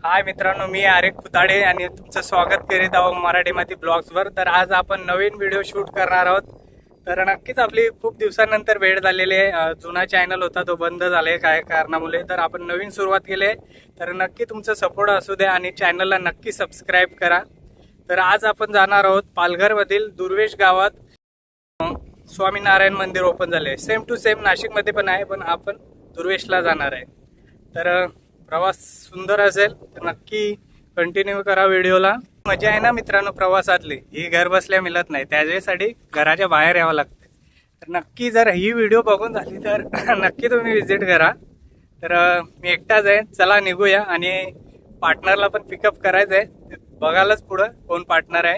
हाय मित्रांनो, मी आरेख खुताडे आणि तुमचं स्वागत करीत आहोत मराठीमध्ये ब्लॉग्सवर. तर आज आपण नवीन व्हिडिओ शूट करणार आहोत. तर नक्कीच आपली खूप दिवसानंतर भेट झालेली आहे. जुना चॅनल होता तो बंद झालाय काय कारणामुळे, तर आपण नवीन सुरुवात केली आहे. तर नक्की तुमचं सपोर्ट असू द्या आणि चॅनलला नक्की सबस्क्राईब करा. तर आज आपण जाणार आहोत पालघरमधील दुर्वेश गावात. स्वामीनारायण मंदिर ओपन झाले, सेम टू सेम नाशिकमध्ये पण आहे, पण आपण दुर्वेशला जाणार आहे. तर प्रवास सुंदर असेल तर नक्की कंटिन्यू करा व्हिडिओला. मजा आहे ना मित्रांनो प्रवासातली, ही घर बसल्या मिळत नाही, त्याच्यासाठी घराच्या बाहेर यावं लागतं. तर नक्की जर ही व्हिडिओ बघून झाली तर नक्की तुम्ही विजिट करा. तर मी एकटाच आहे, चला निघूया. आणि पार्टनरला पण पिकअप करायचं आहे, बघायलाच पुढं कोण पार्टनर आहे.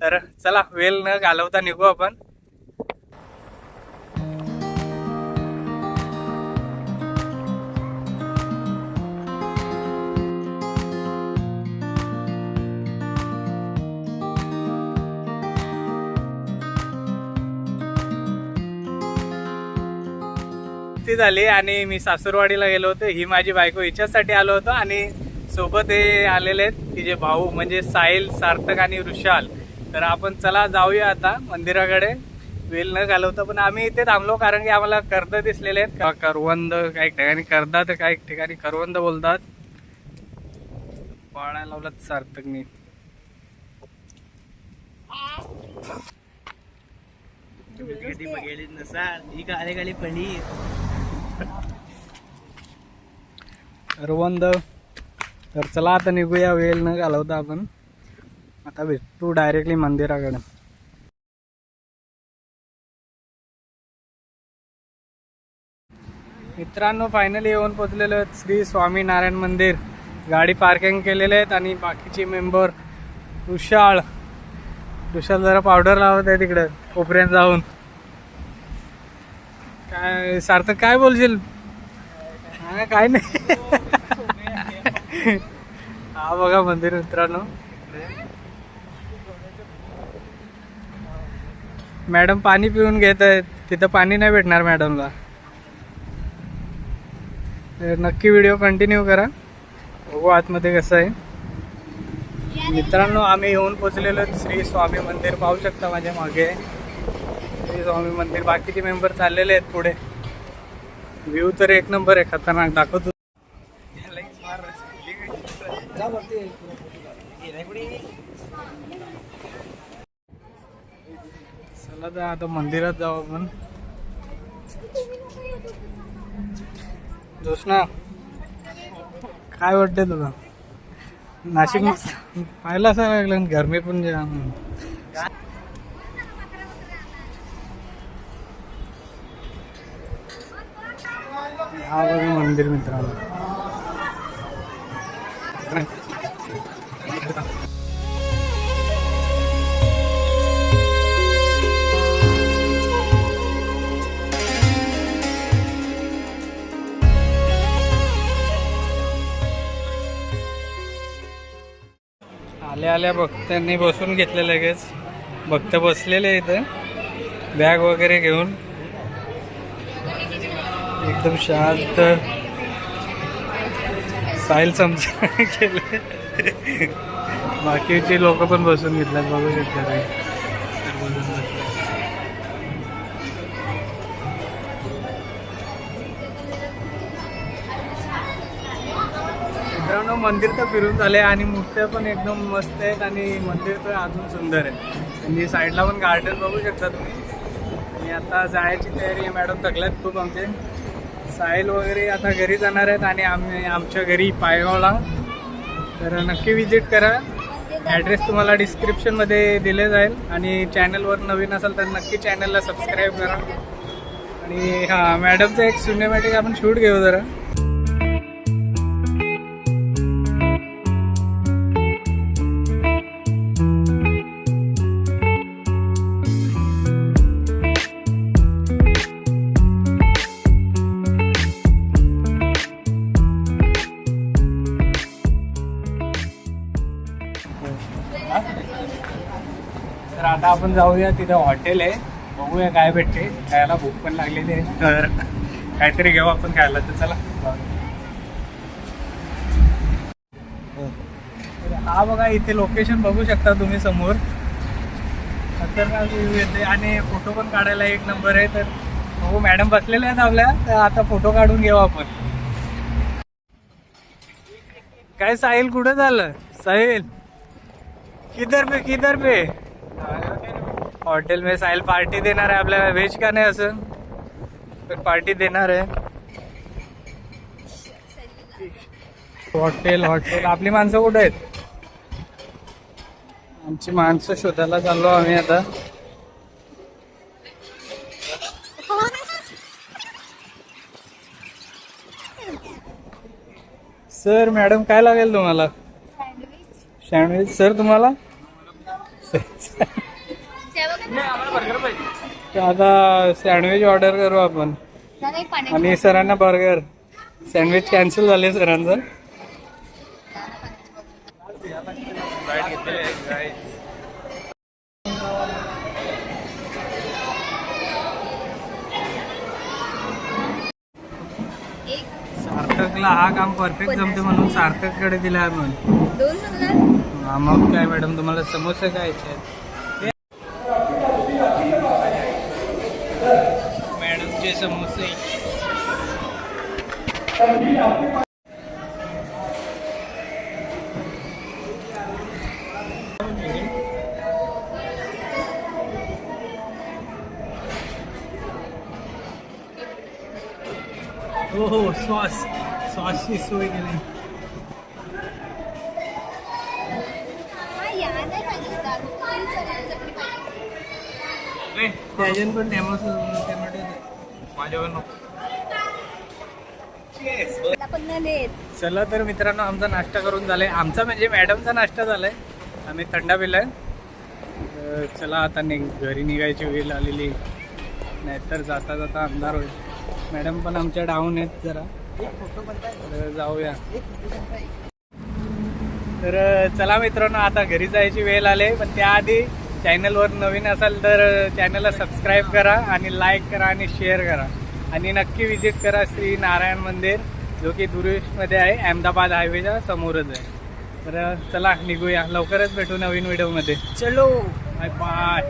तर चला वेळ न घालवता निघू आपण. झाली आणि मी सासूरवाडीला गेलो होतो. ही माझी बायको, हिच्यासाठी आलो होतो आणि सोबत हे आलेले आहेत तिचे भाऊ म्हणजे साहिल, सार्थक आणि वृषाल. तर आपण चला जाऊया आता मंदिराकडे वेळ न घालवतो. पण आम्ही इथे थांबलो कारण की आम्हाला कर्द दिसलेले आहेत. करवंद काही ठिकाणी कर्दा तर काही ठिकाणी करवंद बोलतात. पाळायला लावलात सार्थकनी. कधी बघेल नसाल ही काळे काळे पनीर करवंद. तर चला आता निघूया, वेळ न घालवता आपण आता भेटू डायरेक्टली मंदिराकडे. मित्रांनो फायनली येऊन पोचलेलो आहेत श्री स्वामीनारायण मंदिर. गाडी पार्किंग केलेले आहेत आणि बाकीचे मेंबर विशाल जरा पावडर लावत आहे तिकडे कोपऱ्यात जाऊन. काय सार्थक काय बोलशील? हा काय नाही. हा बघा मंदिर मित्रांनो. मॅडम पाणी पिऊन घेत आहेत, तिथं पाणी नाही भेटणार मॅडमला. तर नक्की व्हिडिओ कंटिन्यू करा, बघू आतमध्ये कसं आहे. मित्रांनो आम्ही येऊन पोचलेलो श्री स्वामी मंदिर, पाहू शकता माझ्या मागे श्री स्वामी मंदिर. बाकीचे मेंबर चाललेले आहेत पुढे. व्ह्यू तर एक नंबर आहे, खतरनाक. दाखवतो चला तर आता मंदिरात जाऊ आपण. जोशना काय वाटतंय तुला? नाशिक पाहिलं असं लागलं, गरमी पण जाम. हा बघा मंदिर मित्रांनो. आल्या भक्तांनी बसून घेतले, लगेच भक्त बसलेले इथं बॅग वगैरे घेऊन एकदम शांत. साहिल समजा केले, बाकीचे लोक पण बसून घेतल्यात, बघू शकता. मित्रांनो मंदिर तर फिरून झाले आणि मूर्त्या पण एकदम मस्त आहेत आणि मंदिर तर अजून सुंदर आहे. आणि साईडला पण गार्डन बघू शकता तुम्ही. आणि आता जायची तयारी आहे. मॅडम थकल्यात खूप आमचे. साहिल वगैरे आता घरी जाणार आहेत आणि आम्ही आमच्या घरी पायगावला. तर नक्की विजिट करा. ॲड्रेस तुम्हाला डिस्क्रिप्शनमध्ये दिले जाईल. आणि चॅनलवर नवीन असाल तर नक्की चॅनलला सबस्क्राईब करा. आणि हां, मॅडमचं एक सिनेमॅटिक आपण शूट घेऊ जरा. तर आता आपण जाऊया, तिथं हॉटेल आहे, बघूया काय भेटते खायला. भूक पण लागलेली आहे, तर काहीतरी घेऊ आपण खायला. तर चला हा बघा इथे लोकेशन बघू शकता तुम्ही समोर. खतरनाक व्ह्यू येते आणि फोटो पण काढायला एक नंबर आहे. तर हो मॅडम बसलेले आहेत आपल्या, तर आता फोटो काढून घेऊ आपण. काय साहिल कुठं झालं? साहिल किधर पे हॉटेल में साहिल पार्टी देणार आहे आपल्याला. व्हेज का नाही असं तर पार्टी देणार आहे. हॉटेल आपली माणसं कुठे आहेत? आमची माणसं शोधायला चाललो आम्ही आता. सर मॅडम काय लागेल तुम्हाला? सँडविच. सर तुम्हाला? आता सँडविच ऑर्डर करू आपण आणि सरांना बर्गर. सँडविच कॅन्सल झाले सरांचं. सार्थकला हा काम परफेक्ट जमते म्हणून सार्थककडे दिला आपण. हा मग काय मॅडम तुम्हाला समोसे खायचे आहेत? मॅडमचे समोसे. हो सॉसची सोय केली. त्याच्यात पण चला तर मित्रांनो आमचा नाश्ता करून झालाय. आमचा म्हणजे मॅडमचा नाश्ता झालाय. आम्ही थंडा पिलाय. चला आता घरी निघायची वेळ आलेली, नाहीतर जाता जाता अंधार होईल. मॅडम पण आमच्या डाऊन आहेत जरा. तर जाऊया. तर चला मित्रांनो आता घरी जायची वेळ आली. पण त्याआधी चॅनलवर नवीन असाल तर चॅनलला सबस्क्राईब करा आणि लाईक करा आणि शेअर करा आणि नक्की विजिट करा श्री नारायण मंदिर, जो की दुर्वेशमध्ये आहे. अहमदाबाद हायवेच्या समोरच आहे. तर चला निघूया. लवकरच भेटू नवीन व्हिडिओमध्ये. चलो बाय बाय.